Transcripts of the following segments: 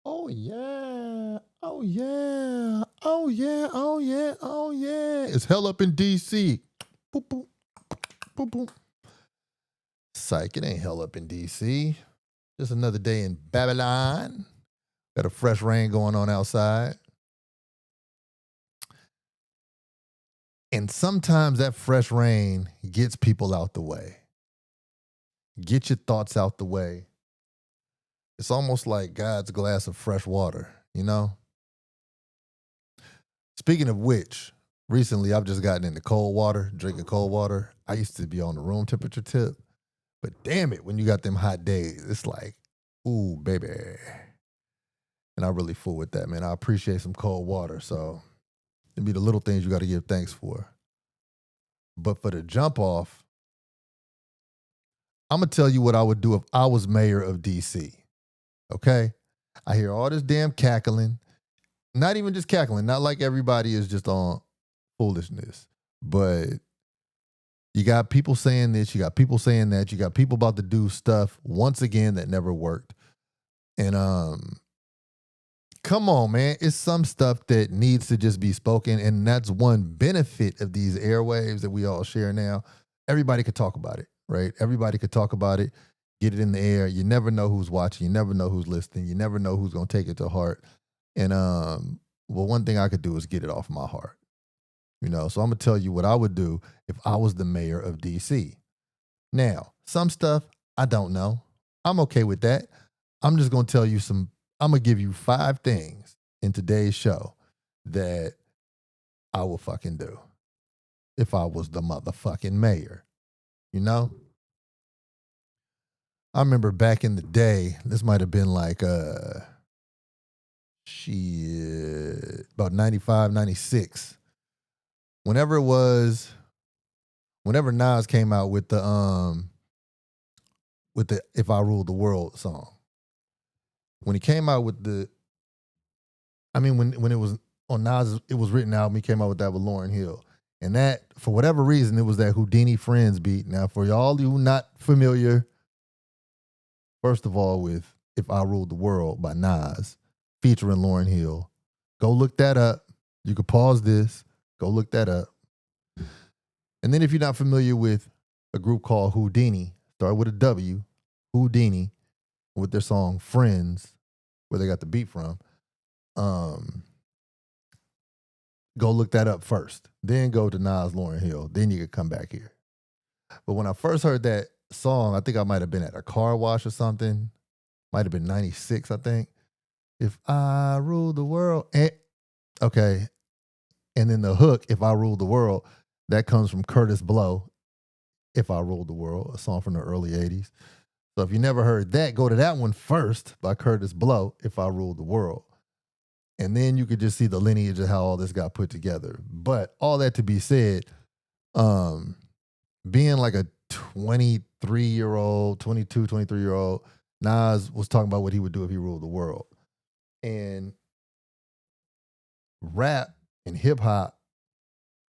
Oh yeah. Oh yeah. Oh yeah. Oh yeah. Oh yeah. It's hell up in DC. Boop, boop, boop, boop. Psych, it ain't hell up in DC. Just another day in Babylon. Got a fresh rain going on outside. And sometimes that fresh rain gets people out the way. Get your thoughts out the way. It's almost like God's glass of fresh water, you know? Speaking of which, recently I've just gotten into cold water, drinking cold water. I used to be on the room temperature tip, but damn it, when you got them hot days, it's like, ooh, baby. And I really fool with that, man. I appreciate some cold water. So it'd be the little things you got to give thanks for. But for the jump off, I'm going to tell you what I would do if I was mayor of DC. Okay? I hear all this damn cackling. Not even just cackling, not like everybody is just on foolishness, but you got people saying this, you got people saying that, you got people about to do stuff once again that never worked. And come on, man, it's some stuff that needs to just be spoken, and that's one benefit of these airwaves that we all share now. Everybody could talk about it, right? Everybody could talk about it, get it in the air. You never know who's watching, you never know who's listening, you never know who's going to take it to heart. And well, one thing I could do is get it off my heart. You know, so I'm gonna tell you what I would do if I was the mayor of DC. Now, some stuff I don't know. I'm okay with that. I'm just gonna tell you some, I'm gonna give you 5 things in today's show that I will fucking do if I was the motherfucking mayor. You know? I remember back in the day, this might have been like shit, about 95, 96. Whenever it was, whenever Nas came out with the "If I Ruled the World" song. When he came out with the, I mean, when it was on Nas, it was written album. He came out with that with Lauryn Hill, and that for whatever reason, it was that Houdini Friends beat. Now, for y'all who not familiar, first of all, with "If I Ruled the World" by Nas, featuring Lauryn Hill, go look that up. You could pause this, go look that up, and then if you're not familiar with a group called Houdini, start with a W, Houdini, with their song "Friends," where they got the beat from. Um, go look that up first. Then go to Nas Lauryn Hill. Then you could come back here. But when I first heard that song, I think I might have been at a car wash or something. Might have been 96, I think. If I rule the world. Okay. And then the hook, If I Rule the World, that comes from Curtis Blow, If I Ruled the World, a song from the early 80s. So if you never heard that, go to that one first by Curtis Blow, If I Ruled the World. And then you could just see the lineage of how all this got put together. But all that to be said, um, being like a 23-year-old, 22, 23-year-old, Nas was talking about what he would do if he ruled the world. And rap and hip hop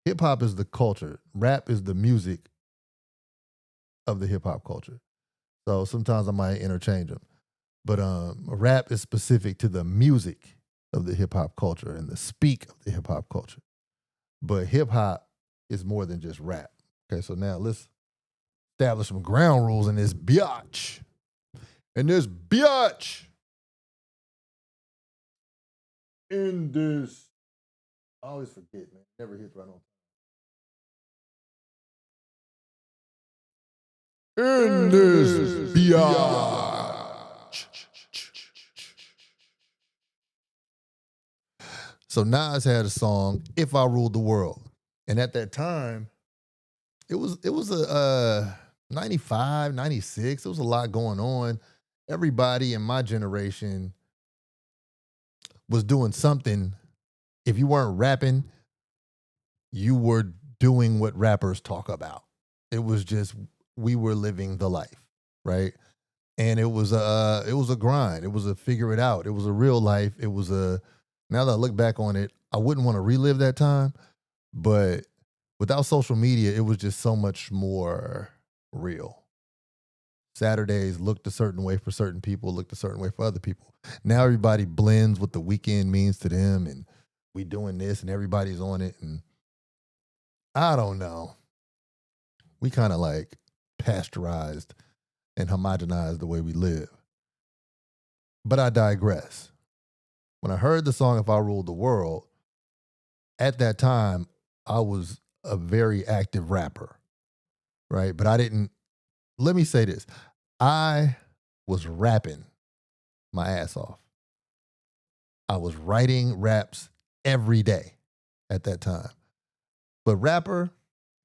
is the culture. Rap is the music of the hip hop culture. So sometimes I might interchange them. But rap is specific to the music of the hip hop culture and the speak of the hip hop culture. But hip hop is more than just rap. Okay, so now let's establish some ground rules in this biatch. In this biatch. In this. I always forget, man. Never hits right on. In this biatch. So Nas had a song, If I Ruled the World. And at that time, it was a 95, 96. There was a lot going on. Everybody in my generation was doing something. If you weren't rapping, you were doing what rappers talk about. It was just we were living the life, right? And it was a grind. It was a figure it out. It was a real life. It was a, now that I look back on it, I wouldn't want to relive that time, but without social media, it was just so much more real. Saturdays looked a certain way for certain people, looked a certain way for other people. Now everybody blends what the weekend means to them, and we doing this, and everybody's on it. And I don't know. We kind of like pasteurized and homogenized the way we live. But I digress. When I heard the song If I Ruled the World, at that time, I was a very active rapper, right? But I didn't, let me say this. I was rapping my ass off. I was writing raps every day at that time. But rapper,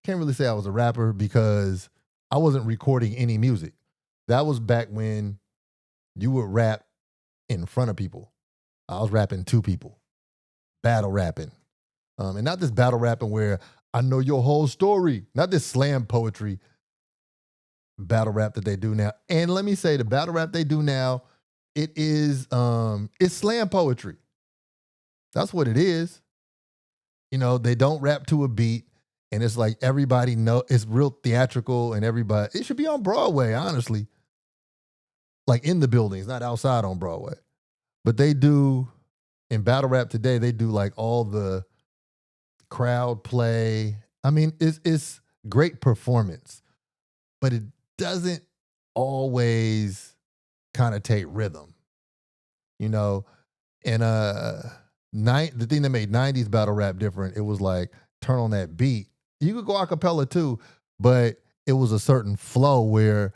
can't really say I was a rapper because I wasn't recording any music. That was back when you would rap in front of people. I was rapping to people, battle rapping. And not this battle rapping where I know your whole story, not this slam poetry battle rap that they do now. And let me say, the battle rap they do now, it's slam poetry. That's what it is. You know, they don't rap to a beat, and it's like everybody know it's real theatrical, and everybody it should be on Broadway, honestly. Like in the buildings, not outside on Broadway. But they do in battle rap today, they do like all the crowd play. I mean, it's great performance, but it doesn't always kind of take rhythm, you know. And the thing that made 90s battle rap different, it was like turn on that beat. You could go a cappella too, but it was a certain flow where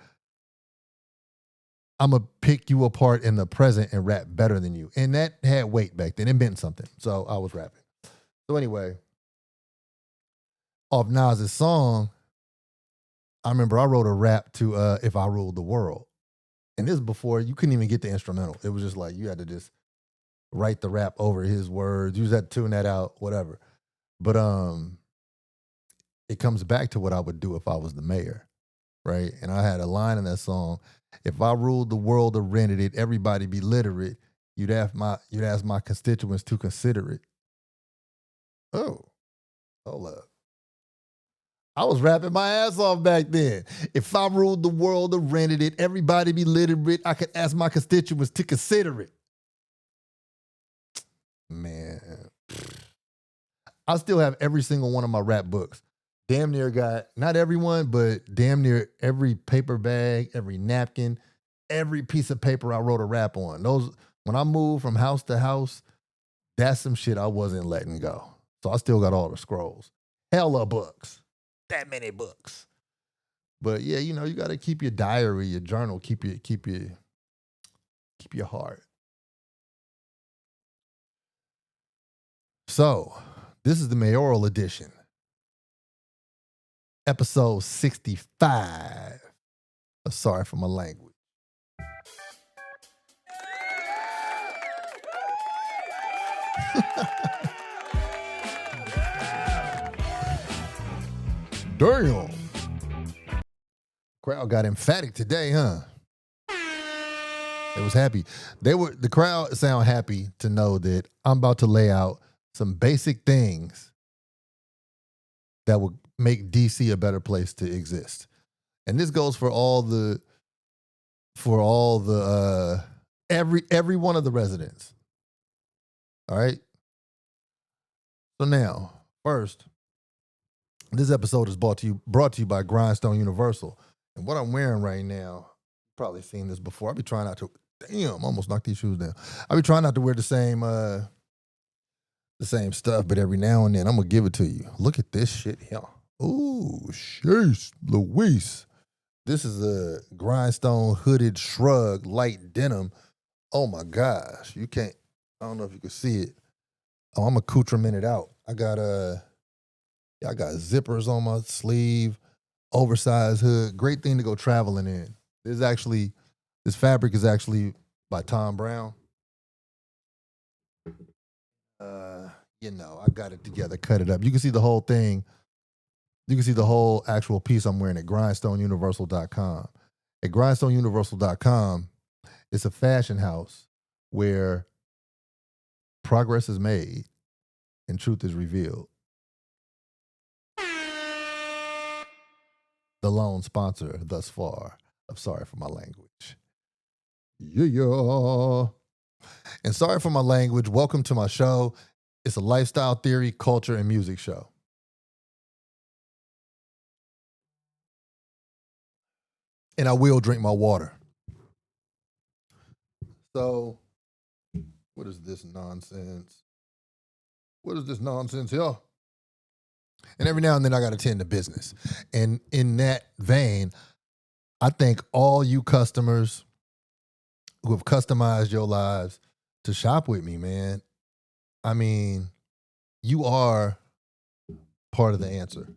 I'm gonna pick you apart in the present and rap better than you. And that had weight back then. It meant something. So I was rapping. So anyway, off Nas's song, I remember I wrote a rap to If I Ruled the World. And this is before you couldn't even get the instrumental. It was just like you had to just write the rap over his words. You just had to tune that out, whatever. But it comes back to what I would do if I was the mayor, right? And I had a line in that song: "If I ruled the world or rented it, everybody be literate. You'd ask my constituents to consider it." Oh, hold up. I was rapping my ass off back then. If I ruled the world or rented it, everybody be literate. I could ask my constituents to consider it. Man, I still have every single one of my rap books. Damn near got, not everyone, but damn near every paper bag, every napkin, every piece of paper I wrote a rap on. Those, when I moved from house to house, that's some shit I wasn't letting go. So I still got all the scrolls. Hella books. That many books. But yeah, you know, you got to keep your diary, your journal, keep your heart. So, this is the mayoral edition, episode 65. Sorry for my language. Damn. Crowd got emphatic today, huh? It was happy. The crowd sound happy to know that I'm about to lay out some basic things that would make DC a better place to exist. And this goes for every one of the residents. All right. So now, first, this episode is brought to you by Grindstone Universal. And what I'm wearing right now, you've probably seen this before. I be trying not to. Damn, almost knocked these shoes down. I be trying not to wear the same stuff, but every now and then I'm gonna give it to you. Look at this shit here. Ooh, sheesh, Luis. This is a Grindstone hooded shrug light denim. Oh my gosh, you can't. I don't know if you can see it. Oh, I'm accoutrement it out. I got zippers on my sleeve, oversized hood. Great thing to go traveling in. This fabric is actually by Tom Brown. I got it together, cut it up. You can see the whole thing. You can see the whole actual piece I'm wearing at grindstoneuniversal.com. At grindstoneuniversal.com, it's a fashion house where progress is made and truth is revealed. The lone sponsor thus far. I'm sorry for my language. Yeah. And sorry for my language. Welcome to my show. It's a lifestyle theory, culture, and music show. And I will drink my water. So, what is this nonsense? What is this nonsense here? And every now and then I got to tend to business. And in that vein, I thank all you customers who have customized your lives to shop with me, man. I mean, you are part of the answer.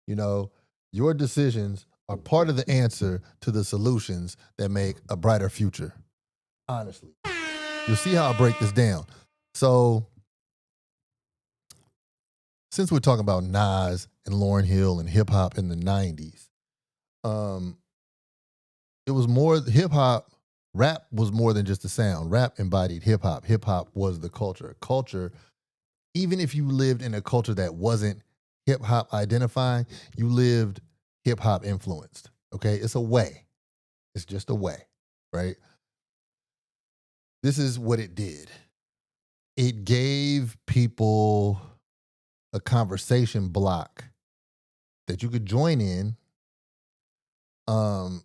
You know, your decisions are part of the answer to the solutions that make a brighter future. Honestly, you'll see how I break this down. So, since we're talking about Nas and Lauryn Hill and hip hop in the 90s, um, it was more hip hop. Rap was more than just a sound. Rap embodied hip hop. Hip hop was the culture. Culture, even if you lived in a culture that wasn't hip hop identifying, you lived hip hop influenced. Okay, it's a way. It's just a way, right? This is what it did. It gave people a conversation block that you could join in, um,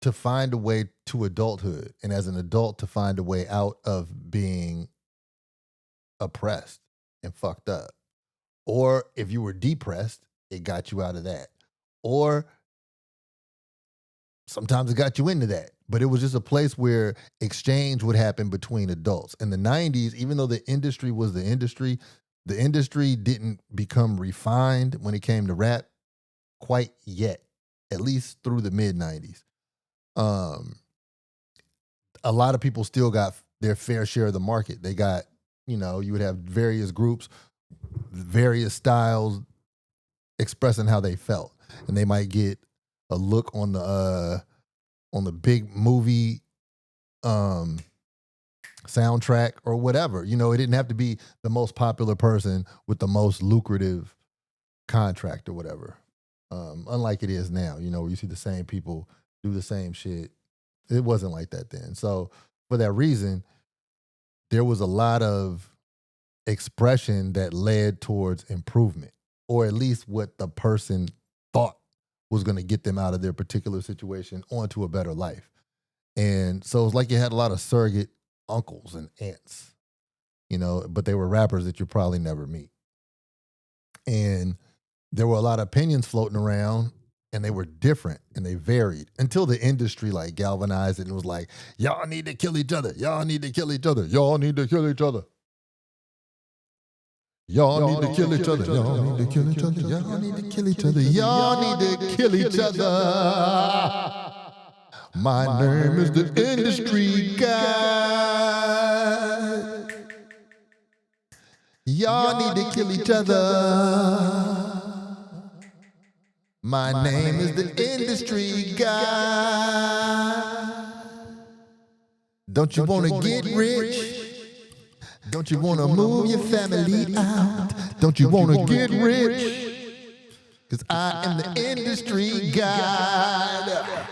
to find a way to adulthood, and as an adult to find a way out of being oppressed and fucked up. Or if you were depressed, it got you out of that. Or sometimes it got you into that. But it was just a place where exchange would happen between adults. In the 90s, even though the industry was the industry didn't become refined when it came to rap quite yet, at least through the mid 90s. Um, a lot of people still got their fair share of the market. They got, you would have various groups, various styles expressing how they felt. And they might get a look on the big movie soundtrack or whatever. It didn't have to be the most popular person with the most lucrative contract or whatever. Unlike it is now, where you see the same people do the same shit. It wasn't like that then. So for that reason, there was a lot of expression that led towards improvement, or at least what the person thought was going to get them out of their particular situation onto a better life. And so it's like you had a lot of surrogate uncles and aunts, but they were rappers that you probably never meet. And there were a lot of opinions floating around, and they were different and they varied until the industry like galvanized it and was like, y'all need to kill each other. Y'all need to kill each other. Y'all need to kill each other. Y'all need to kill each other. Y'all need to kill each other. Y'all need to kill each other. Y'all need to kill each other. My name is the industry guy. Y'all need to kill each other. My name is the industry guy. Don't you want to get rich? Don't you want to move your family out? Don't you want to get rich? Because I am the industry guy.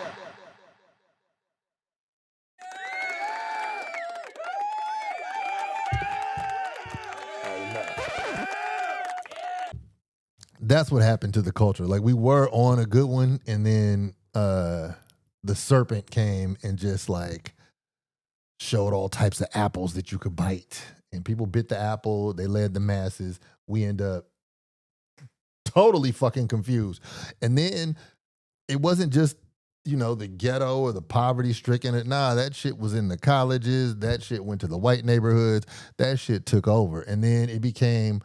That's what happened to the culture. Like, we were on a good one, and then the serpent came and just like showed all types of apples that you could bite. And people bit the apple, they led the masses. We end up totally fucking confused. And then it wasn't just, the ghetto or the poverty stricken. Nah, that shit was in the colleges. That shit went to the white neighborhoods. That shit took over. And then it became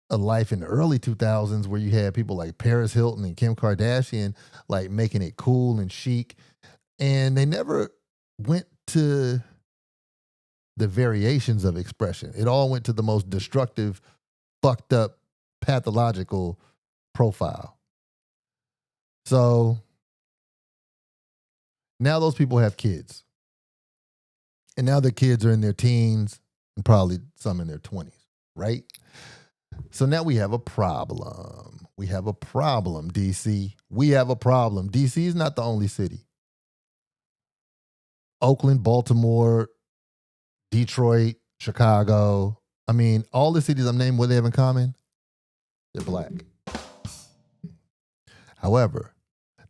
a life in the early 2000s where you had people like Paris Hilton and Kim Kardashian like making it cool and chic. And they never went to the variations of expression. It all went to the most destructive, fucked up, pathological profile. So now those people have kids. And now their kids are in their teens and probably some in their 20s, right? So now we have a problem. We have a problem, DC. We have a problem. DC is not the only city. Oakland, Baltimore, Detroit, Chicago. I mean, all the cities I'm naming, what they have in common? They're black. However,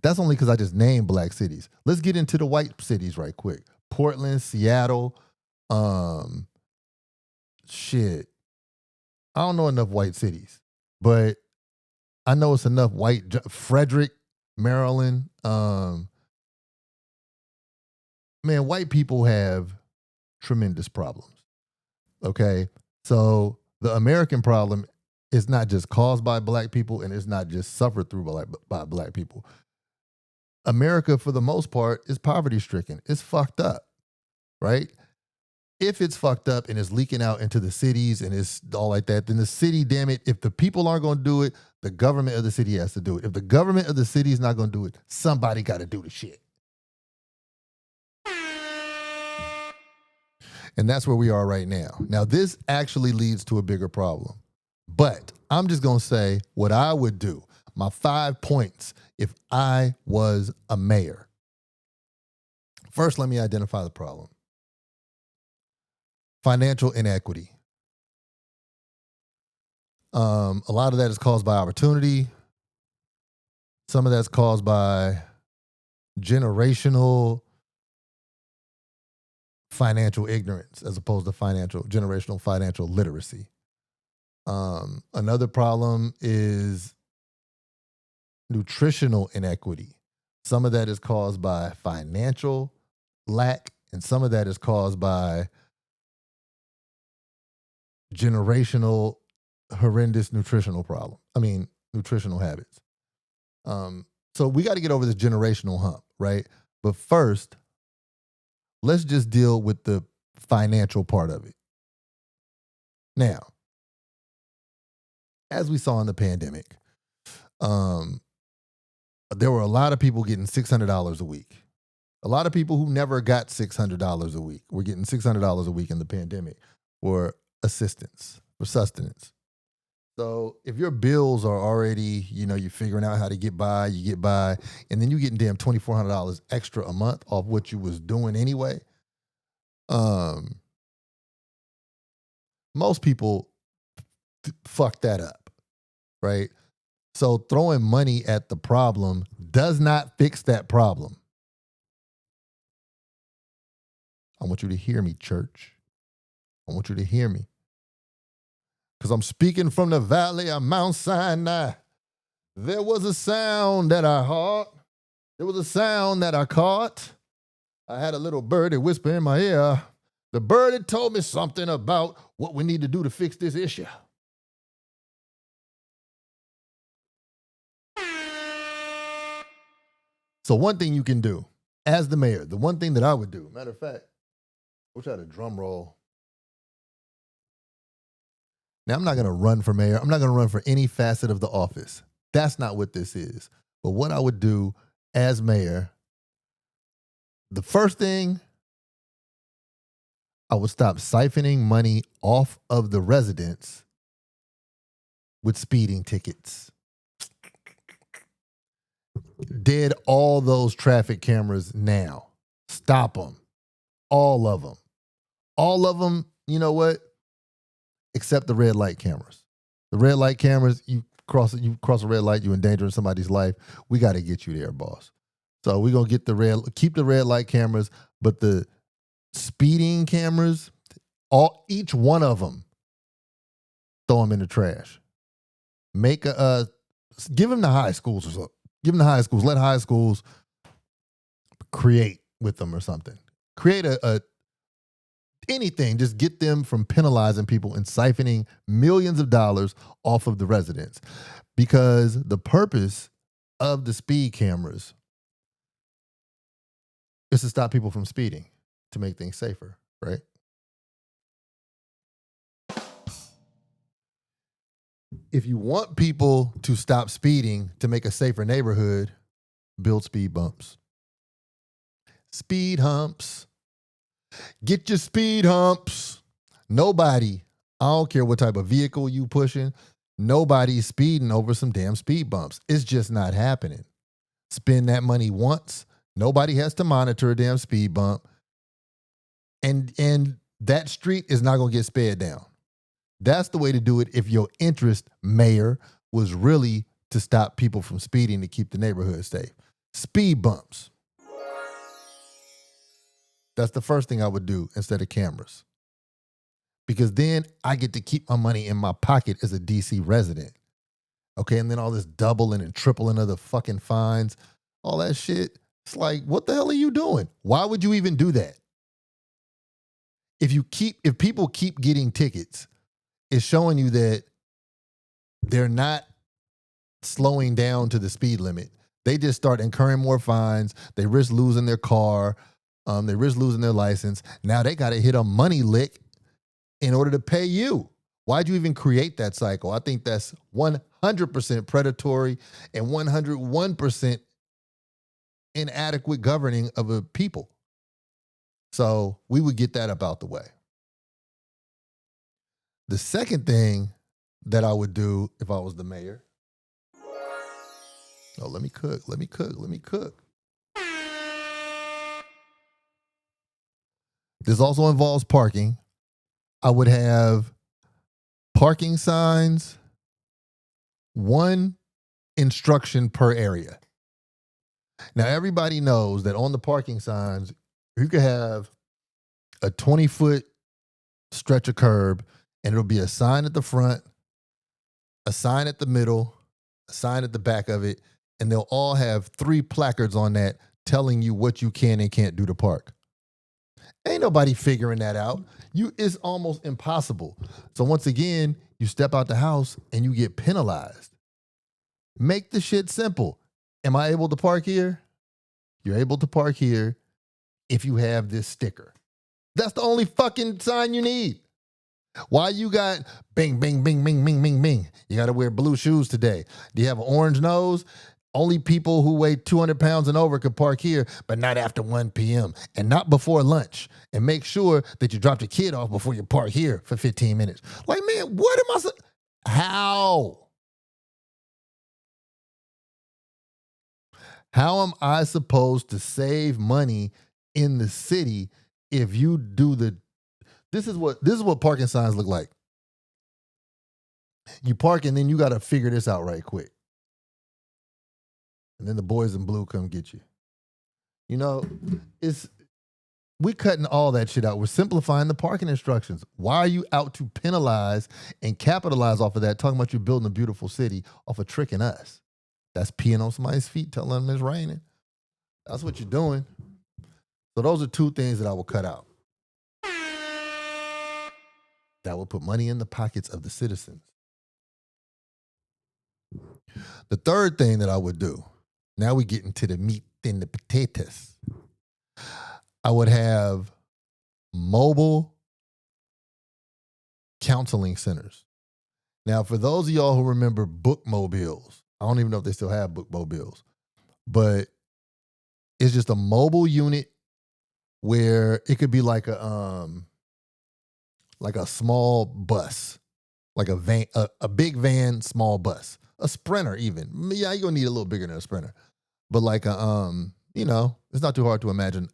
that's only because I just named black cities. Let's get into the white cities right quick. Portland, Seattle, shit. I don't know enough white cities, but I know it's enough white. Frederick, Maryland. Man, white people have tremendous problems. Okay. So the American problem is not just caused by black people and it's not just suffered through by black people. America, for the most part, is poverty stricken. It's fucked up, right? If it's fucked up and it's leaking out into the cities and it's all like that, then the city, damn it, if the people aren't going to do it, the government of the city has to do it. If the government of the city is not going to do it, somebody got to do the shit. And that's where we are right now. Now, this actually leads to a bigger problem. But I'm just going to say what I would do, my 5 points if I was a mayor. First, let me identify the problem. Financial inequity. A lot of that is caused by opportunity. Some of that's caused by generational financial ignorance as opposed to generational financial literacy. Another problem is nutritional inequity. Some of that is caused by financial lack, and some of that is caused by generational horrendous nutritional habits. So we got to get over this generational hump, right? But first, let's just deal with the financial part of it. Now, as we saw in the pandemic, there were a lot of people getting $600 a week. A lot of people who never got $600 a week were getting $600 a week in the pandemic for assistance, for sustenance. So if your bills are already, you're figuring out how to get by, you get by, and then you're getting damn $2,400 extra a month off what you was doing anyway. Most people fuck that up, right? So throwing money at the problem does not fix that problem. I want you to hear me, church. I want you to hear me. Because I'm speaking from the valley of Mount Sinai. There was a sound that I heard. There was a sound that I caught. I had a little birdie whisper in my ear. The birdie told me something about what we need to do to fix this issue. So one thing you can do as the mayor, the one thing that I would do, matter of fact, I wish I had a drum roll. Now, I'm not going to run for mayor. I'm not going to run for any facet of the office. That's not what this is. But what I would do as mayor, the first thing, I would stop siphoning money off of the residents with speeding tickets. Dead all those traffic cameras now. Stop them. All of them. All of them, you know what? Except the red light cameras. The red light cameras, you cross a red light, you endangering somebody's life. We got to get you there, boss. So we're going to keep the red light cameras, but the speeding cameras, each one of them, throw them in the trash. Give them to high schools or something. Give them to high schools. Let high schools create with them or something. Create anything. Just get them from penalizing people and siphoning millions of dollars off of the residents. Because the purpose of the speed cameras is to stop people from speeding, to make things safer, right? If you want people to stop speeding to make a safer neighborhood, build speed bumps. Speed humps. Get your speed humps. Nobody, I don't care what type of vehicle you pushing, Nobody's speeding over some damn speed bumps. It's just not happening. Spend that money once. Nobody has to monitor a damn speed bump. And that street is not going to get sped down. That's the way to do it if your interest, mayor, was really to stop people from speeding to keep the neighborhood safe. Speed bumps. That's the first thing I would do instead of cameras. Because then I get to keep my money in my pocket as a DC resident. Okay, and then all this doubling and tripling of the fucking fines, all that shit. It's like, what the hell are you doing? Why would you even do that? If people keep getting tickets, it's showing you that they're not slowing down to the speed limit. They just start incurring more fines. They risk losing their car. They risk losing their license. Now they got to hit a money lick in order to pay you. Why'd you even create that cycle? I think that's 100% predatory and 101% inadequate governing of a people. So we would get that up out the way. The second thing that I would do if I was the mayor. Oh, let me cook. This also involves parking. I would have parking signs, one instruction per area. Now, everybody knows that on the parking signs, you could have a 20-foot stretch of curb, and it'll be a sign at the front, a sign at the middle, a sign at the back of it, and they'll all have 3 placards on that telling you what you can and can't do to park. Ain't nobody figuring that out. It's almost impossible. So once again, you step out the house and you get penalized. Make the shit simple. Am I able to park here? You're able to park here if you have this sticker. That's the only fucking sign you need. Why you got bing, bing, bing, bing, bing, bing, bing? You got to wear blue shoes today. Do you have an orange nose? Only people who weigh 200 pounds and over could park here, but not after 1 p.m. and not before lunch. And make sure that you drop your kid off before you park here for 15 minutes. Like, man, what am I How? How am I supposed to save money in the city if you do this is what parking signs look like. You park and then you got to figure this out right quick. And then the boys in blue come get you. You know, we cutting all that shit out. We're simplifying the parking instructions. Why are you out to penalize and capitalize off of that, talking about you building a beautiful city off of tricking us? That's peeing on somebody's feet, telling them it's raining. That's what you're doing. So those are 2 things that I will cut out. That will put money in the pockets of the citizens. The third thing that I would do, now we get into the meat and the potatoes. I would have mobile counseling centers. Now, for those of y'all who remember bookmobiles, I don't even know if they still have bookmobiles, but it's just a mobile unit where it could be like a small bus, like a van, a big van, small bus, a Sprinter even. Yeah, you're gonna need a little bigger than a Sprinter, but like it's not too hard to imagine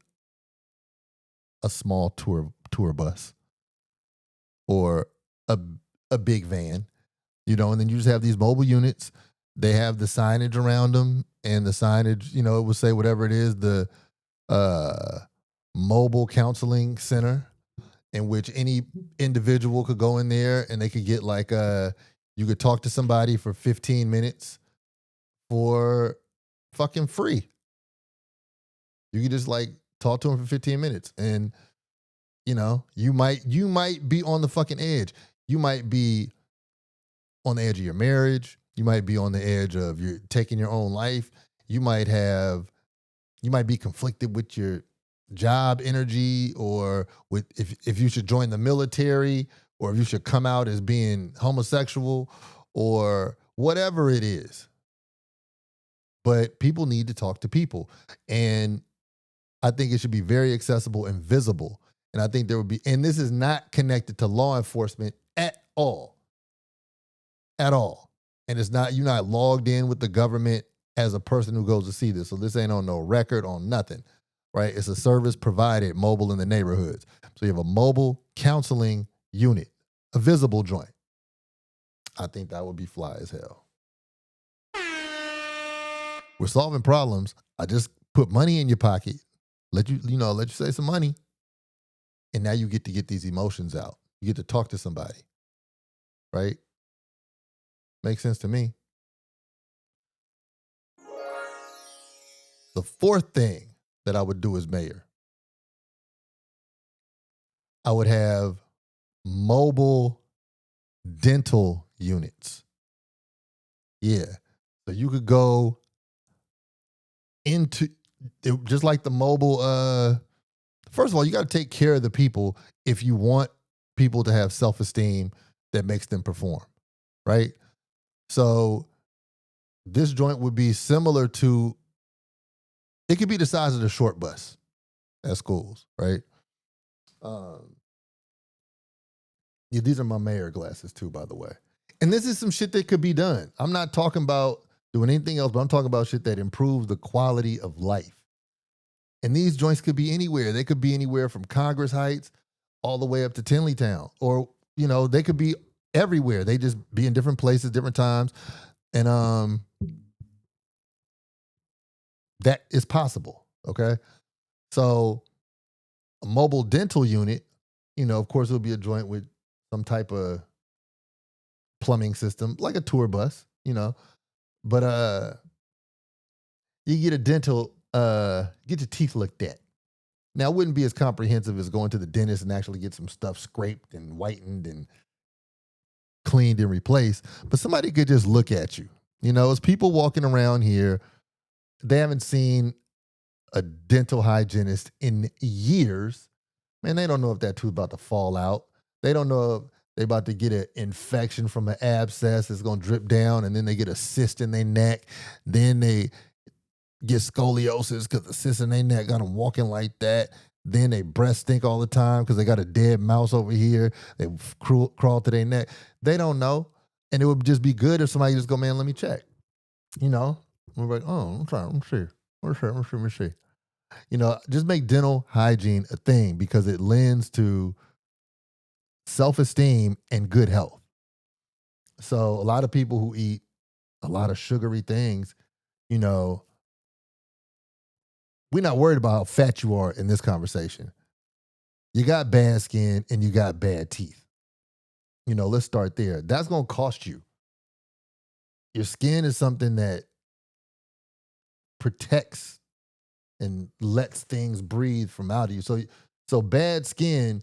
a small tour bus or a big van, and then you just have these mobile units. They have the signage around them, and the signage, it will say whatever it is, the mobile counseling center, in which any individual could go in there and they could get you could talk to somebody for 15 minutes for fucking free. You could just talk to them for 15 minutes, and you might be on the fucking edge. You might be on the edge of your marriage. You might be on the edge of taking your own life. You might be conflicted with your job energy, or with if you should join the military, or if you should come out as being homosexual, or whatever it is. But people need to talk to people. And I think it should be very accessible and visible. And I think and this is not connected to law enforcement at all. at all. And it's not, you're not logged in with the government as a person who goes to see this. So this ain't on no record, on nothing, right? It's a service provided mobile in the neighborhoods. So you have a mobile counseling unit, a visible joint. I think that would be fly as hell. We're solving problems. I just put money in your pocket, let you save some money, and now you get to get these emotions out. You get to talk to somebody, right? Makes sense to me. The fourth thing that I would do as mayor, I would have mobile dental units. Yeah. So you could go into just like the mobile. First of all, you got to take care of the people if you want people to have self-esteem that makes them perform, right? So this joint would be similar to, it could be the size of the short bus at schools, right? Yeah, these are my mayor glasses too, by the way. And this is some shit that could be done. I'm not talking about doing anything else, but I'm talking about shit that improves the quality of life. And these joints could be anywhere. They could be anywhere from Congress Heights all the way up to Tinleytown. Or, they could be everywhere. They just be in different places, different times. And that is possible. Okay. So a mobile dental unit, of course, it would be a joint with some type of plumbing system, like a tour bus, But you get a dental, get your teeth looked at. Now, it wouldn't be as comprehensive as going to the dentist and actually get some stuff scraped and whitened and cleaned and replaced, but somebody could just look at you. As people walking around here, they haven't seen a dental hygienist in years. Man, they don't know if that tooth about to fall out. They don't know if they about to get an infection from an abscess that's going to drip down, and then they get a cyst in their neck. Then they get scoliosis because the cyst in their neck got them walking like that. Then they breath stink all the time because they got a dead mouse over here. They crawl to their neck. They don't know. And it would just be good if somebody just go, man, let me check. We're like, oh, I'm trying, let me see. Just make dental hygiene a thing because it lends to self-esteem and good health. So a lot of people who eat a lot of sugary things, we're not worried about how fat you are in this conversation. You got bad skin and you got bad teeth. Let's start there. That's going to cost you. Your skin is something that protects and lets things breathe from out of you. So bad skin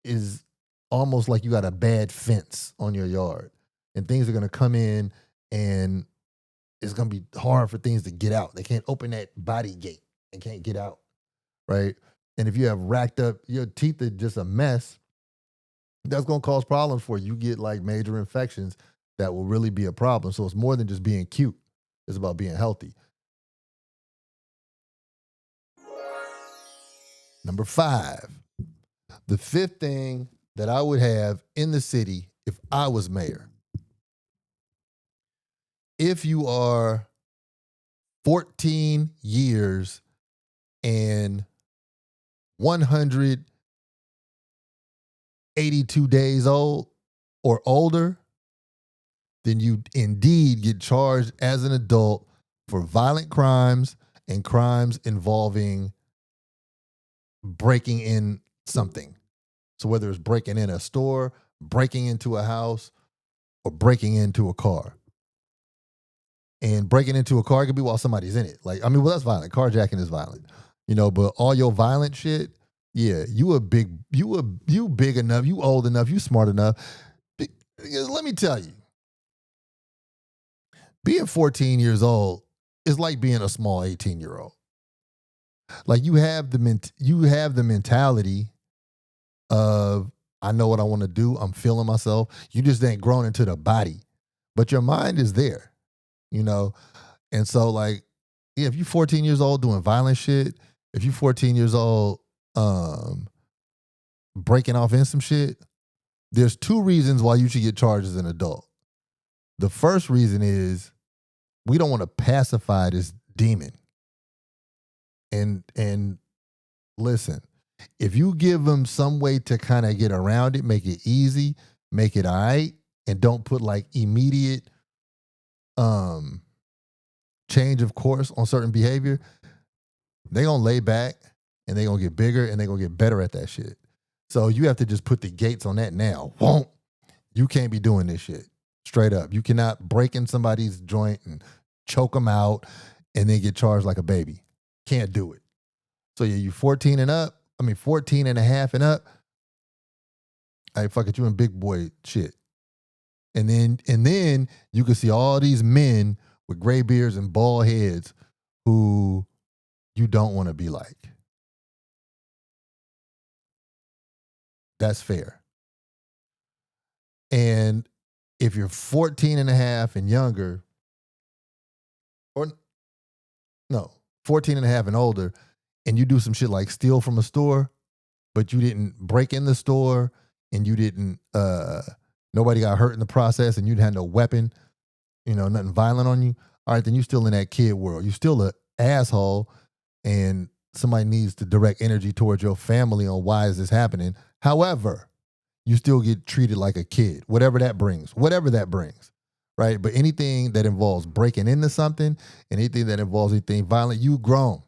is almost like you got a bad fence on your yard, and things are going to come in, and it's going to be hard for things to get out. They can't open that body gate. They can't get out, right? And if you have racked up, your teeth are just a mess, that's going to cause problems for you. You get like major infections that will really be a problem. So it's more than just being cute. It's about being healthy. Number 5, the fifth thing that I would have in the city if I was mayor. If you are 14 years and 182 days old or older, then you indeed get charged as an adult for violent crimes and crimes involving breaking in something. So whether it's breaking in a store, breaking into a house, or breaking into a car. And breaking into a car could be while somebody's in it. That's violent. Carjacking is violent. But all your violent shit, yeah, you big enough, you old enough, you smart enough. Because let me tell you, being 14 years old is like being a small 18-year-old. Like you have the mentality of, I know what I want to do. I'm feeling myself. You just ain't grown into the body, but your mind is there, And so if you're 14 years old doing violent shit, if you're 14 years old breaking off in some shit, there's 2 reasons why you should get charged as an adult. The first reason is we don't want to pacify this demon. And listen, if you give them some way to kind of get around it, make it easy, make it all right, and don't put like immediate change of course on certain behavior, they're gonna lay back and they're gonna get bigger and they're gonna get better at that shit. So you have to just put the gates on that now. You can't be doing this shit. Straight up. You cannot break in somebody's joint and choke them out and then get charged like a baby. Can't do it. So yeah, you 14 and up, 14 and a half and up. Hey, fuck it, you in big boy shit. And then you can see all these men with gray beards and bald heads who you don't want to be like. That's fair. And if you're 14 and a half and younger, or no, 14 and a half and older, and you do some shit like steal from a store, but you didn't break in the store and you didn't, nobody got hurt in the process and you had no weapon, nothing violent on you, all right, then you're still in that kid world. You're still an asshole and somebody needs to direct energy towards your family on why is this happening. However, you still get treated like a kid, whatever that brings, right? But anything that involves breaking into something, anything that involves anything violent, you grown.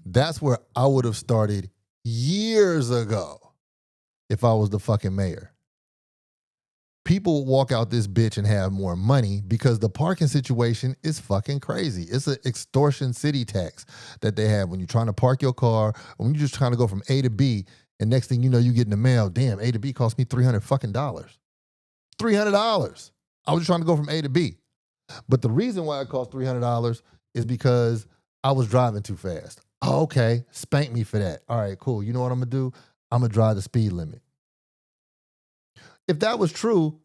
That's where I would have started years ago if I was the fucking mayor. People walk out this bitch and have more money because the parking situation is fucking crazy. It's an extortion city tax that they have when you're trying to park your car, when you're just trying to go from A to B, and next thing you know, you get in the mail, damn, A to B cost me $300 fucking dollars. $300. I was just trying to go from A to B. But the reason why it cost $300 is because I was driving too fast. Oh, okay, spank me for that. All right, cool. You know what I'm gonna do? I'm gonna drive the speed limit. If that was true,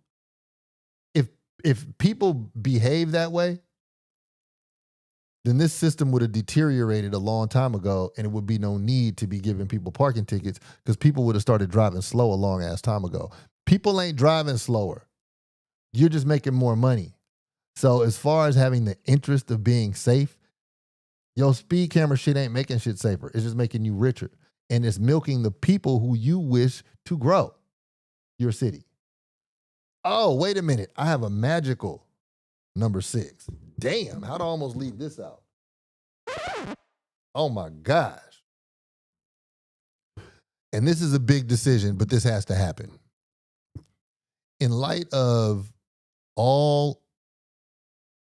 if people behave that way, then this system would have deteriorated a long time ago and it would be no need to be giving people parking tickets because people would have started driving slow a long ass time ago. People ain't driving slower. You're just making more money. So as far as having the interest of being safe, your speed camera shit ain't making shit safer. It's just making you richer. And it's milking the people who you wish to grow your city. Oh, wait a minute. I have a magical number 6. Damn, how'd I almost leave this out? Oh my gosh. And this is a big decision, but this has to happen. In light of all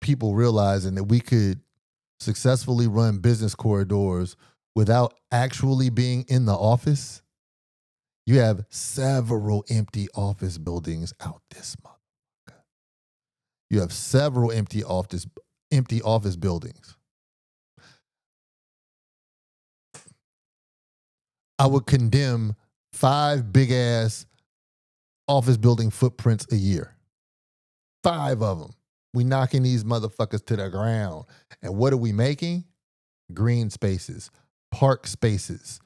people realizing that we could successfully run business corridors without actually being in the office, you have several empty office buildings out this motherfucker. You have several empty office buildings. I would condemn 5 big ass office building footprints a year. 5 of them. We knocking these motherfuckers to the ground. And what are we making? Green spaces, park spaces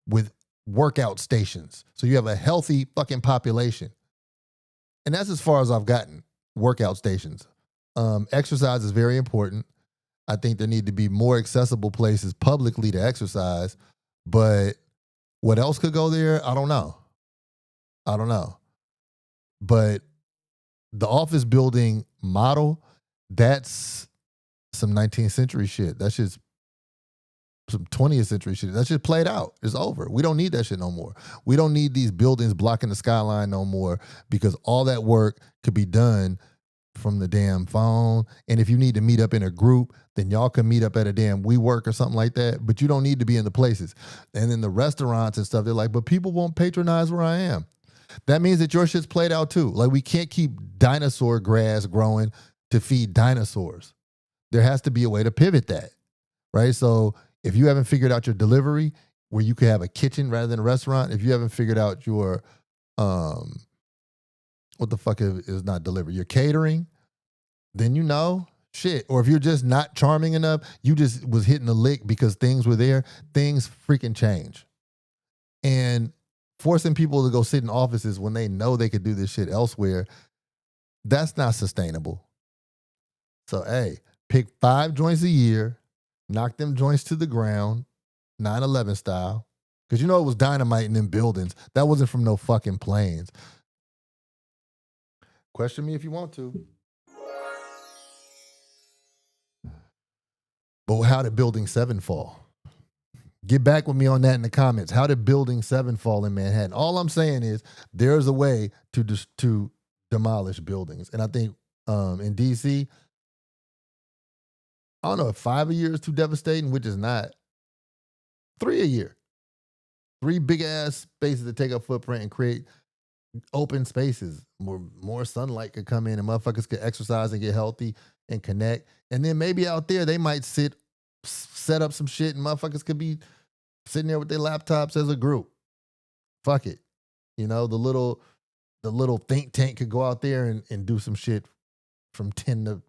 with workout stations. So you have a healthy fucking population. And that's as far as I've gotten, workout stations. Exercise is very important. I think there need to be more accessible places publicly to exercise. But what else could go there? I don't know. But the office building model, that's some 19th century shit. That's just some 20th century shit. That shit played out. It's over. We don't need that shit no more. We don't need these buildings blocking the skyline no more because all that work could be done from the damn phone. And if you need to meet up in a group, then y'all can meet up at a damn WeWork or something like that. But you don't need to be in the places. And then the restaurants and stuff, they're like, but people won't patronize where I am. That means that your shit's played out too. Like we can't keep dinosaur grass growing to feed dinosaurs. There has to be a way to pivot that, right? So if you haven't figured out your delivery where you could have a kitchen rather than a restaurant, if you haven't figured out your, what the fuck is not delivery, your catering, then you know, shit. Or if you're just not charming enough, you just was hitting a lick because things were there, things freaking change. And forcing people to go sit in offices when they know they could do this shit elsewhere, that's not sustainable. So, hey, pick 5 joints a year, knock them joints to the ground, 9/11 style. Because you know it was dynamite in them buildings. That wasn't from no fucking planes. Question me if you want to. But how did Building 7 fall? Get back with me on that in the comments. How did Building 7 fall in Manhattan? All I'm saying is there's a way to demolish buildings. And I think in D.C., I don't know if 5 a year is too devastating, which is not. 3 a year. 3 big ass spaces to take up footprint and create open spaces. More sunlight could come in and motherfuckers could exercise and get healthy and connect. And then maybe out there they might set up some shit and motherfuckers could be sitting there with their laptops as a group. Fuck it. You know, the little think tank could go out there and do some shit from 10 to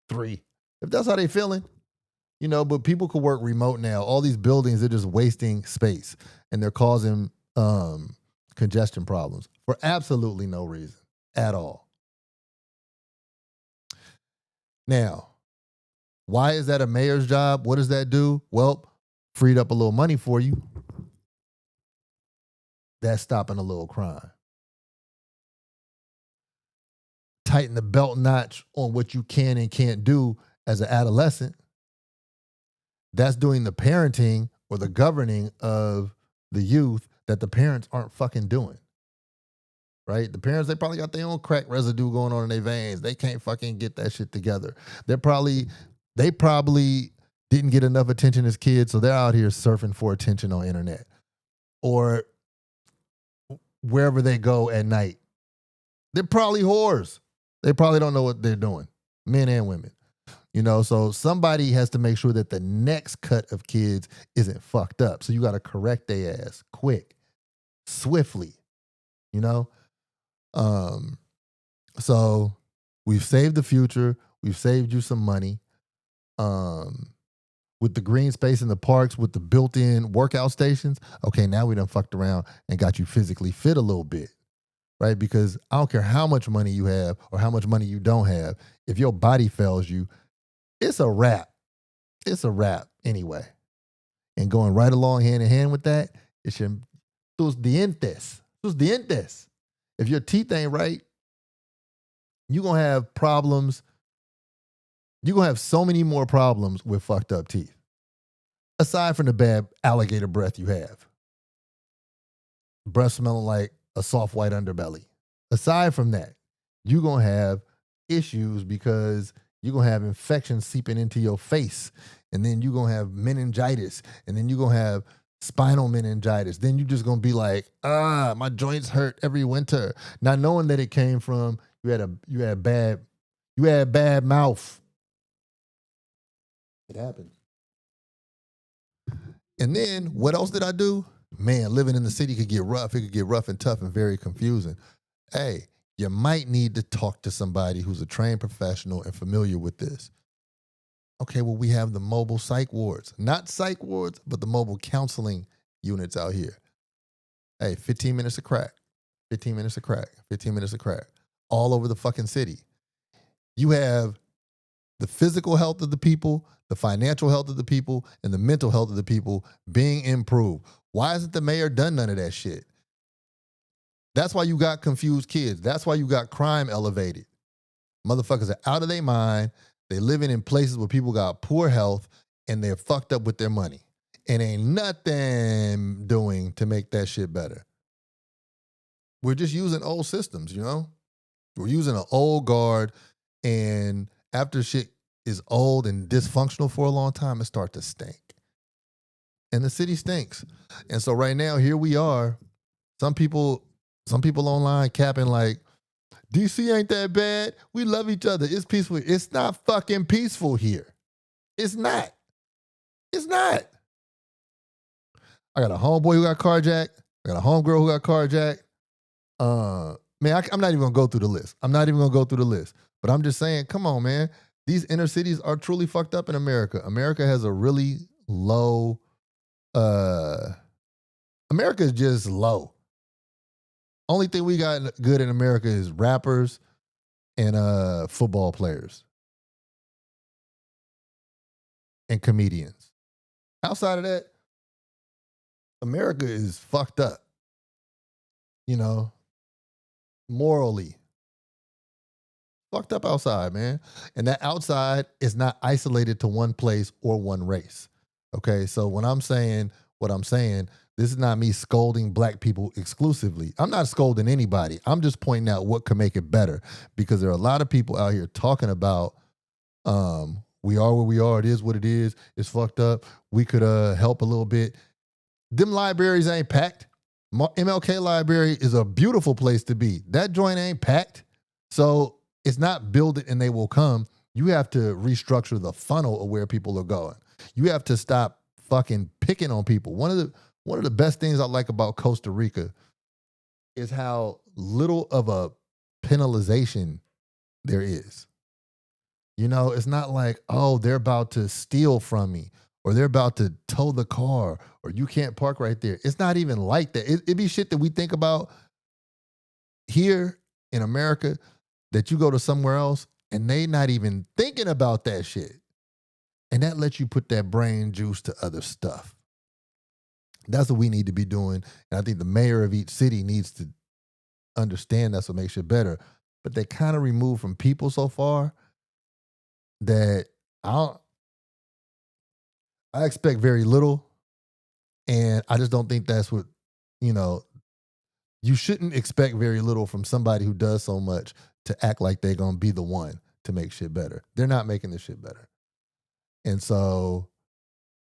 3. If that's how they feeling. You know, but people could work remote now. All these buildings, they're just wasting space and they're causing congestion problems for absolutely no reason at all. Now, why is that a mayor's job? What does that do? Well, freed up a little money for you. That's stopping a little crime. Tighten the belt notch on what you can and can't do as an adolescent. That's doing the parenting or the governing of the youth that the parents aren't fucking doing. Right? The parents, they probably got their own crack residue going on in their veins. They can't fucking get that shit together. They probably didn't get enough attention as kids, so they're out here surfing for attention on internet or wherever they go at night. They're probably whores. They probably don't know what they're doing, men and women. You know, so somebody has to make sure that the next cut of kids isn't fucked up. So you got to correct their ass quick, swiftly, you know? So we've saved the future. We've saved you some money. With the green space in the parks, with the built-in workout stations. Okay, now we done fucked around and got you physically fit a little bit, right? Because I don't care how much money you have or how much money you don't have. If your body fails you, it's a wrap. It's a wrap anyway. And going right along hand in hand with that, it's tus dientes. Tus dientes. If your teeth ain't right, you're going to have problems. You're going to have so many more problems with fucked up teeth. Aside from the bad alligator breath you have. Breath smelling like a soft white underbelly. Aside from that, you're going to have issues because you're going to have infections seeping into your face. And then you're going to have meningitis. And then you're going to have spinal meningitis. Then you're just going to be like, my joints hurt every winter. Not knowing that it came from you had bad mouth. It happened. And then what else did I do? Man, living in the city could get rough. It could get rough and tough and very confusing. Hey, you might need to talk to somebody who's a trained professional and familiar with this. Okay, well, we have the mobile psych wards. Not psych wards, but the mobile counseling units out here. Hey, 15 minutes of crack. 15 minutes of crack. 15 minutes of crack. All over the fucking city. You have the physical health of the people, the financial health of the people, and the mental health of the people being improved. Why hasn't the mayor done none of that shit? That's why you got confused kids. That's why you got crime elevated. Motherfuckers are out of their mind. They living in places where people got poor health and they're fucked up with their money. And ain't nothing doing to make that shit better. We're just using old systems, you know? We're using an old guard, and after shit is old and dysfunctional for a long time, it starts to stink. And the city stinks. And so right now, here we are. Some people online capping like, DC ain't that bad. We love each other. It's peaceful. It's not fucking peaceful here. It's not. It's not. I got a homeboy who got carjacked. I got a homegirl who got carjacked. Man, I'm not even going to go through the list. But I'm just saying, come on, man. These inner cities are truly fucked up in America. America has a really low America is just low. Only thing we got good in America is rappers and football players and comedians. Outside of that, America is fucked up. You know, morally. Fucked up outside, man. And that outside is not isolated to one place or one race. Okay. So when I'm saying what I'm saying, this is not me scolding black people exclusively. I'm not scolding anybody. I'm just pointing out what could make it better, because there are a lot of people out here talking about we are where we are. It is what it is. It's fucked up. We could help a little bit. Them libraries ain't packed. MLK Library is a beautiful place to be. That joint ain't packed. So it's not build it and they will come. You have to restructure the funnel of where people are going. You have to stop fucking picking on people. One of the best things I like about Costa Rica is how little of a penalization there is. You know, it's not like, oh, they're about to steal from me, or they're about to tow the car, or you can't park right there. It's not even like that. It be shit that we think about here in America that you go to somewhere else and they not even thinking about that shit. And that lets you put that brain juice to other stuff. That's what we need to be doing. And I think the mayor of each city needs to understand that's what makes it better. But they kind of removed from people so far that I expect very little. And I just don't think that's what, you shouldn't expect very little from somebody who does so much to act like they're going to be the one to make shit better. They're not making this shit better. And so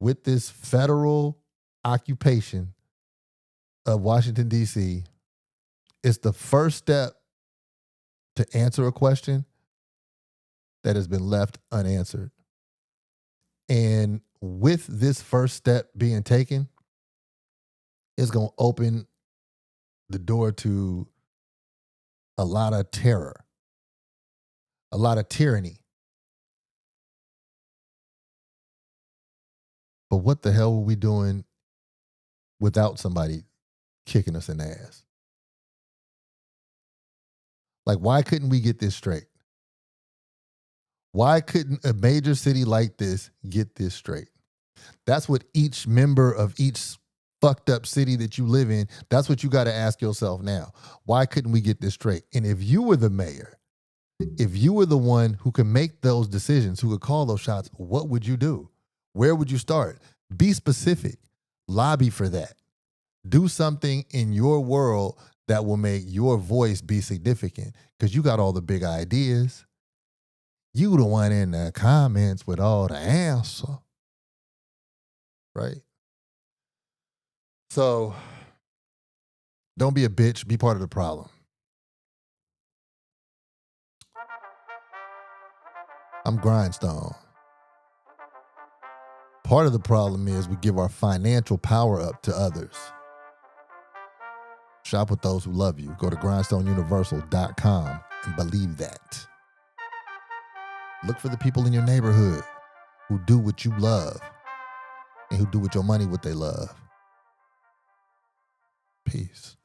with this federal occupation of Washington, D.C., it's the first step to answer a question that has been left unanswered. And with this first step being taken, it's going to open the door to a lot of terror, a lot of tyranny. But what the hell were we doing without somebody kicking us in the ass? Like, why couldn't we get this straight? Why couldn't a major city like this get this straight? That's what each member of each fucked up city that you live in, that's what you got to ask yourself now. Why couldn't we get this straight? And if you were the mayor, if you were the one who could make those decisions, who could call those shots, what would you do? Where would you start? Be specific. Lobby for that. Do something in your world that will make your voice be significant, because you got all the big ideas. You the one in the comments with all the answer. Right? So don't be a bitch. Be part of the problem. I'm Grindstone. Part of the problem is we give our financial power up to others. Shop with those who love you. Go to grindstoneuniversal.com and believe that. Look for the people in your neighborhood who do what you love and who do with your money what they love. Peace.